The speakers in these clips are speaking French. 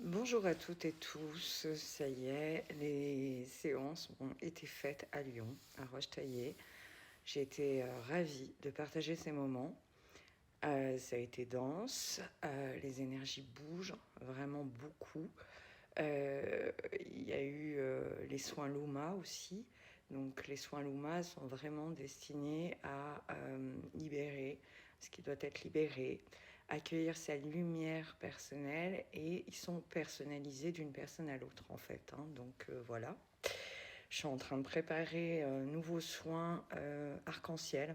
Bonjour à toutes et tous, ça y est, les séances ont été faites à Lyon, à Roche-Taillé. J'ai été ravie de partager ces moments. Ça a été dense, les énergies bougent vraiment beaucoup. Il y a eu les soins Luma aussi. Donc les soins Luma sont vraiment destinés à libérer ce qui doit être libéré, accueillir sa lumière personnelle, et ils sont personnalisés d'une personne à l'autre en fait. Donc voilà. Je suis en train de préparer nouveaux soins arc-en-ciel.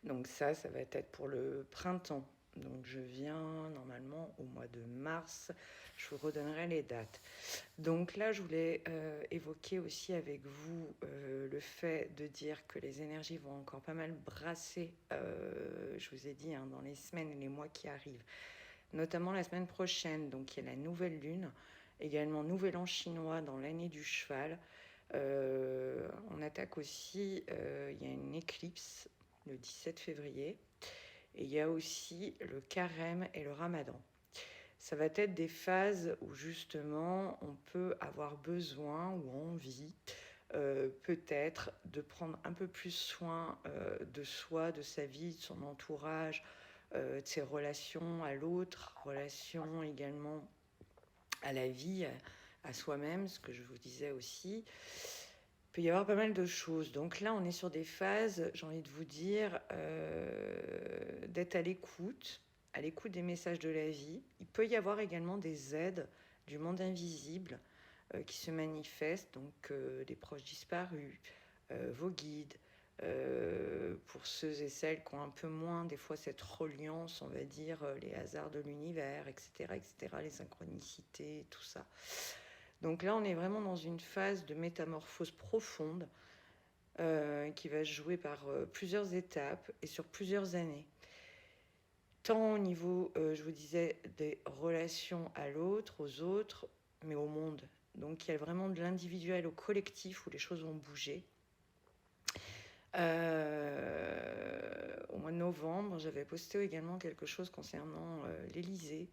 Donc ça va être pour le printemps. Donc je viens normalement au mois de mars. Je vous redonnerai les dates. Donc là, je voulais évoquer aussi avec vous le fait de dire que les énergies vont encore pas mal brasser, je vous ai dit, dans les semaines et les mois qui arrivent. Notamment la semaine prochaine, donc il y a la nouvelle lune, également nouvel an chinois dans l'année du cheval. On attaque aussi, il y a une éclipse le 17 février. Et il y a aussi le carême et le ramadan. Ça va être des phases où justement on peut avoir besoin ou envie peut-être de prendre un peu plus soin de soi, de sa vie, de son entourage, de ses relations à l'autre, relations également à la vie, à soi-même, ce que je vous disais aussi. Il peut y avoir pas mal de choses. Donc là, on est sur des phases, j'ai envie de vous dire, d'être à l'écoute des messages de la vie. Il peut y avoir également des aides du monde invisible qui se manifestent, donc des proches disparus, vos guides, pour ceux et celles qui ont un peu moins, des fois, cette reliance, on va dire, les hasards de l'univers, etc., les synchronicités, tout ça. Donc là, on est vraiment dans une phase de métamorphose profonde qui va se jouer par plusieurs étapes et sur plusieurs années. Tant au niveau, je vous disais, des relations à l'autre, aux autres, mais au monde. Donc il y a vraiment de l'individuel au collectif où les choses vont bouger. Au mois de novembre, j'avais posté également quelque chose concernant l'Élysée,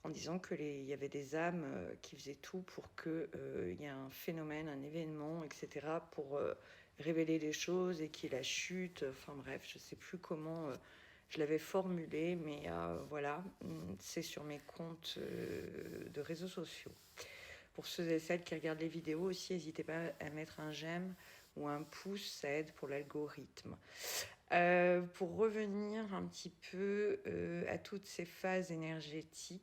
en disant qu'il y avait des âmes qui faisaient tout pour qu'il y ait un phénomène, un événement, etc., pour révéler les choses et qu'il y ait la chute. Enfin bref, je ne sais plus comment je l'avais formulé, mais voilà, c'est sur mes comptes de réseaux sociaux. Pour ceux et celles qui regardent les vidéos aussi, n'hésitez pas à mettre un j'aime ou un pouce, ça aide pour l'algorithme. Pour revenir un petit peu à toutes ces phases énergétiques,